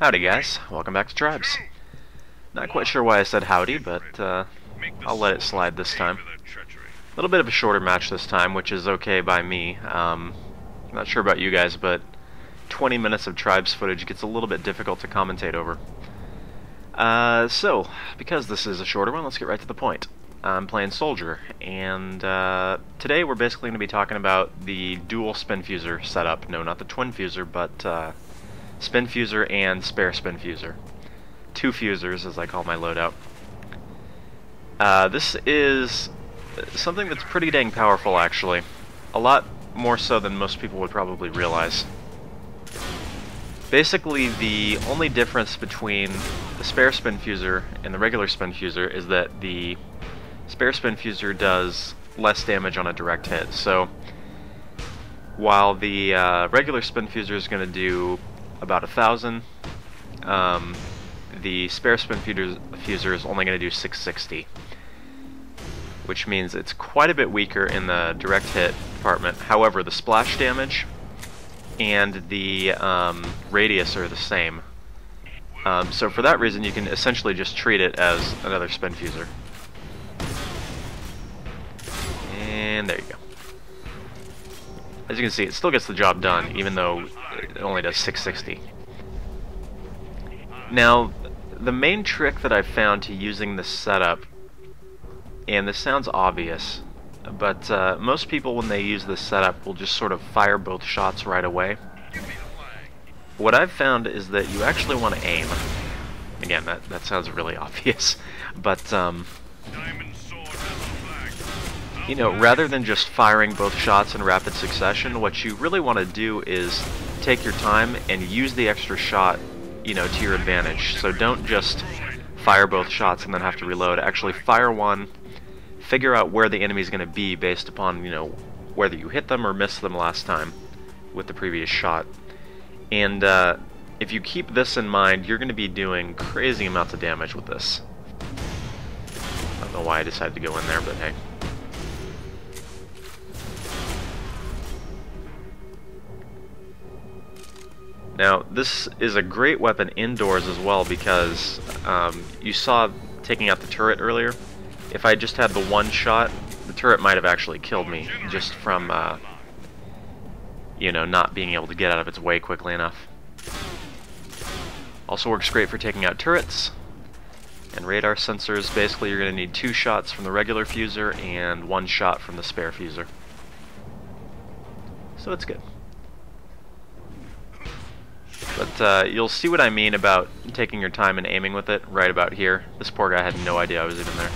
Howdy guys, welcome back to Tribes. Not quite sure why I said howdy, but I'll let it slide this time. A little bit of a shorter match this time, which is okay by me. I'm not sure about you guys, but 20 minutes of Tribes footage gets a little bit difficult to commentate over. So, because this is a shorter one, let's get right to the point. I'm playing Soldier, and today we're basically going to be talking about the dual Spinfusor setup. No, not the twin fusor, but Spinfusor and spare Spinfusor. Two fusors, as I call my loadout. This is something that's pretty dang powerful, actually. A lot more so than most people would probably realize. Basically, the only difference between the spare Spinfusor and the regular Spinfusor is that the spare Spinfusor does less damage on a direct hit. So, while the regular Spinfusor is going to do about 1,000, the spare Spinfusor is only going to do 660, which means it's quite a bit weaker in the direct hit department. However, the splash damage and the radius are the same. So for that reason, you can essentially just treat it as another Spinfusor. And there you go. As you can see, it still gets the job done, even though it only does 660. Now, the main trick that I've found to using this setup, and this sounds obvious, but most people when they use this setup will just sort of fire both shots right away. What I've found is that you actually want to aim. Again, that sounds really obvious, but you know, rather than just firing both shots in rapid succession, what you really want to do is take your time and use the extra shot, you know, to your advantage. So don't just fire both shots and then have to reload. Actually fire one, figure out where the enemy's going to be based upon, you know, whether you hit them or missed them last time with the previous shot. And if you keep this in mind, you're going to be doing crazy amounts of damage with this. I don't know why I decided to go in there, but hey. Now, this is a great weapon indoors as well because you saw taking out the turret earlier. If I just had the one shot, the turret might have actually killed me just from, you know, not being able to get out of its way quickly enough. Also works great for taking out turrets and radar sensors. Basically, you're going to need 2 shots from the regular fusor and 1 shot from the spare fusor. So it's good. But you'll see what I mean about taking your time and aiming with it right about here. This poor guy had no idea I was even there.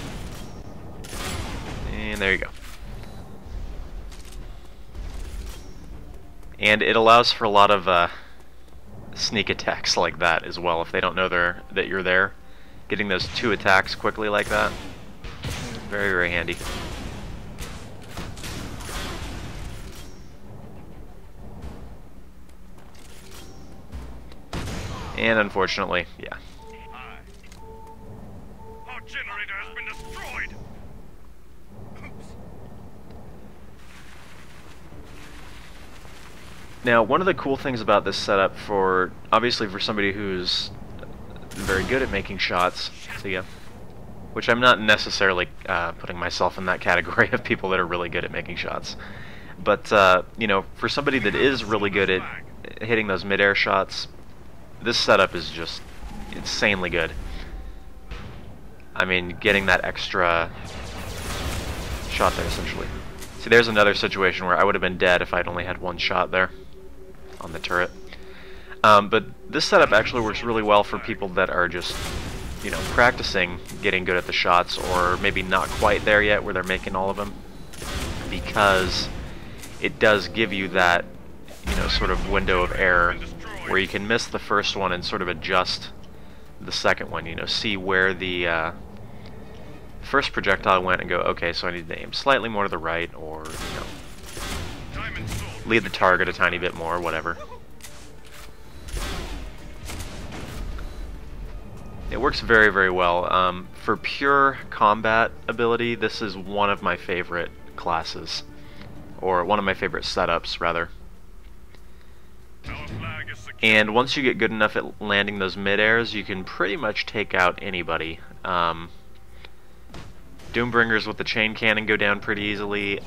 And there you go. And it allows for a lot of sneak attacks like that as well. If they don't know that you're there, getting those 2 attacks quickly like that, very, very handy. And unfortunately, yeah. Our generator has been destroyed. Oops. Now, one of the cool things about this setup, obviously for somebody who's very good at making shots, see ya, which I'm not necessarily putting myself in that category of people that are really good at making shots, but you know, for somebody that is really good at hitting those mid-air shots, this setup is just insanely good. I mean, getting that extra shot there, essentially. See, there's another situation where I would have been dead if I'd only had 1 shot there on the turret. But this setup actually works really well for people that are just, you know, practicing getting good at the shots, or maybe not quite there yet where they're making all of them, because it does give you that, you know, sort of window of error where you can miss the first one and sort of adjust the second one, you know, see where the first projectile went and go, okay, so I need to aim slightly more to the right, or, you know, lead the target a tiny bit more, whatever. It works very, very well. For pure combat ability, this is one of my favorite classes, or one of my favorite setups, rather. Our flag is secure. And once you get good enough at landing those mid-airs, you can pretty much take out anybody. Doombringers with the chain cannon go down pretty easily.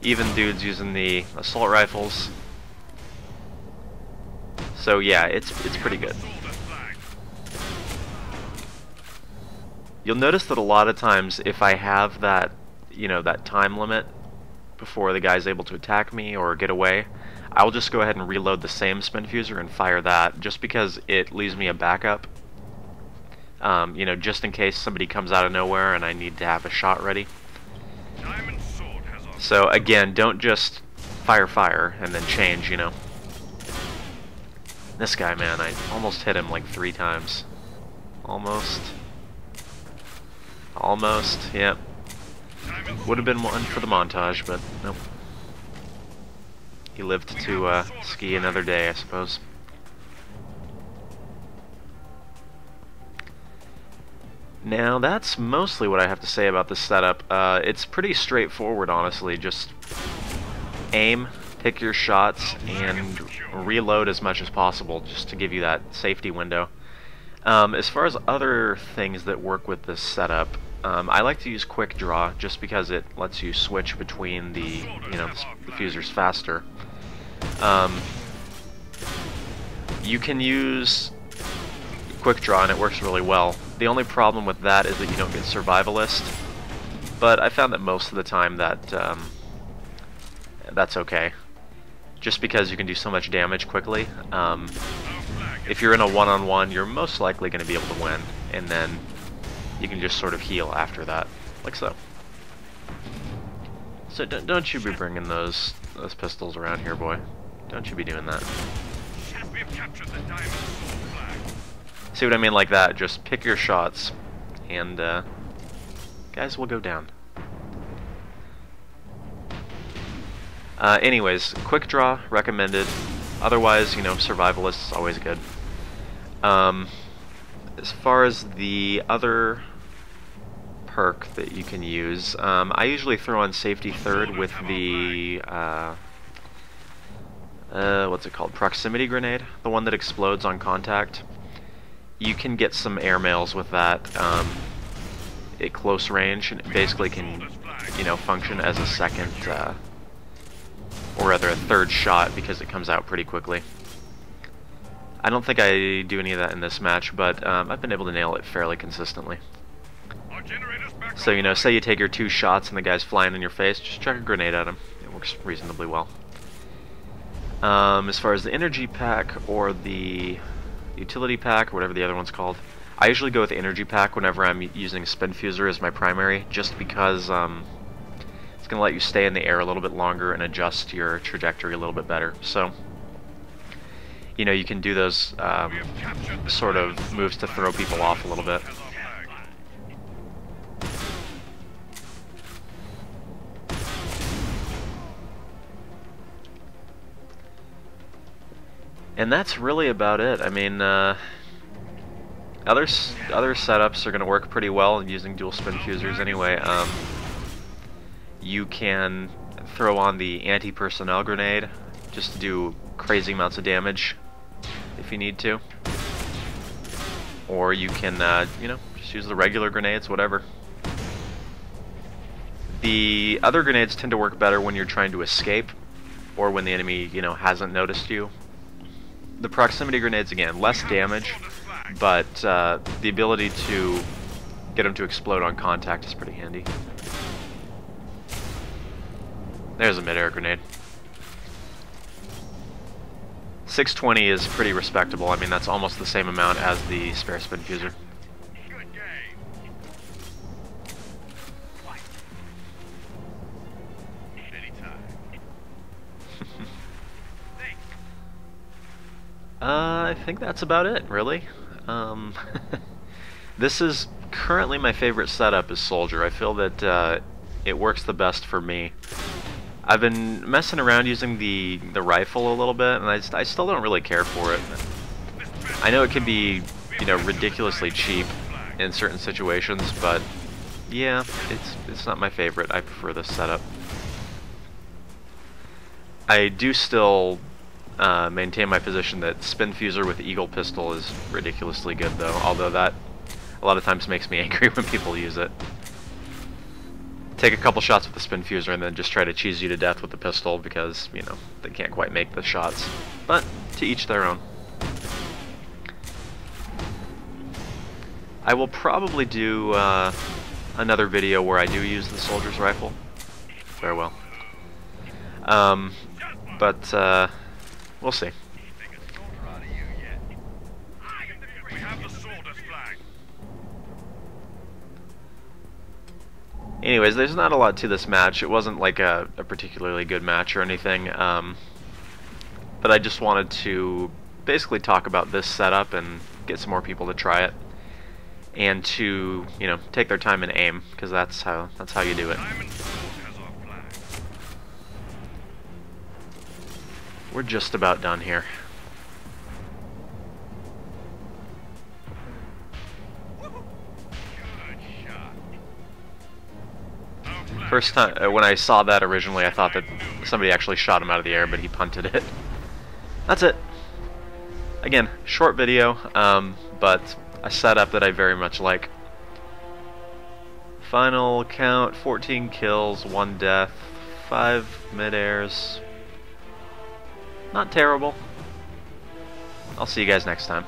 Even dudes using the assault rifles. So yeah, it's pretty good. You'll notice that a lot of times if I have that, that time limit before the guy's able to attack me or get away, I'll just go ahead and reload the same Spinfusor and fire that, just because it leaves me a backup. Just in case somebody comes out of nowhere and I need to have a shot ready. So again, don't just fire and then change, This guy, man, I almost hit him like 3 times. Almost, yep. Would have been one for the montage, but nope. He lived to ski another day, I suppose. Now, that's mostly what I have to say about this setup. It's pretty straightforward, honestly. Just aim, pick your shots, and reload as much as possible, just to give you that safety window. As far as other things that work with this setup, I like to use Quick Draw, just because it lets you switch between the fusors faster. You can use Quick Draw and it works really well. The only problem with that is that you don't get Survivalist, but I found that most of the time that that's okay, just because you can do so much damage quickly. If you're in a one-on-one, you're most likely going to be able to win, and then you can just sort of heal after that, like so. So don't you be bringing those pistols around here, boy. Don't you be doing that. We have captured the diamond sword flag. See what I mean? Like that. Just pick your shots, and guys will go down. Anyways, Quick Draw recommended. Otherwise, Survivalist is always good. As far as the other perk that you can use, I usually throw on Safety Third with the what's it called? Proximity Grenade, the one that explodes on contact. You can get some airmails with that at close range, and it basically can, function as a second, or rather a third shot, because it comes out pretty quickly. I don't think I do any of that in this match, but I've been able to nail it fairly consistently. So, say you take your 2 shots and the guy's flying in your face, just chuck a grenade at him. It works reasonably well. As far as the energy pack or the utility pack, or whatever the other one's called, I usually go with the energy pack whenever I'm using Spinfusor as my primary, just because it's going to let you stay in the air a little bit longer and adjust your trajectory a little bit better. So, you can do those sort of moves to throw people off a little bit. And that's really about it. I mean, other setups are going to work pretty well using dual Spinfusors anyway. You can throw on the anti-personnel grenade just to do crazy amounts of damage if you need to. Or you can, just use the regular grenades, whatever. The other grenades tend to work better when you're trying to escape, or when the enemy, hasn't noticed you. The proximity grenades, again, less damage, but the ability to get them to explode on contact is pretty handy. There's a mid-air grenade. 620 is pretty respectable. I mean, that's almost the same amount as the spare Spinfusor. I think that's about it, really. This is currently my favorite setup as Soldier. I feel that it works the best for me. I've been messing around using the rifle a little bit, and I still don't really care for it. I know it can be, ridiculously cheap in certain situations, but yeah, it's not my favorite. I prefer this setup. I do still maintain my position that Spinfusor with Eagle Pistol is ridiculously good, though, although that a lot of times makes me angry when people use it. Take a couple shots with the Spinfusor and then just try to cheese you to death with the pistol because, you know, they can't quite make the shots. But, to each their own. I will probably do another video where I do use the soldier's rifle. Farewell. But we'll see. We have the soldier's flag. Anyways, there's not a lot to this match. It wasn't like a particularly good match or anything, but I just wanted to basically talk about this setup and get some more people to try it, and to, you know, take their time and aim, because that's how you do it. Diamond Sword has our flag. We're just about done here. Good shot. Our flag First time when I saw that originally, I thought that somebody actually shot him out of the air, but he punted it. That's it. Again, short video, but a setup that I very much like. Final count: 14 kills, 1 death, 5 mid-airs. Not terrible. I'll see you guys next time.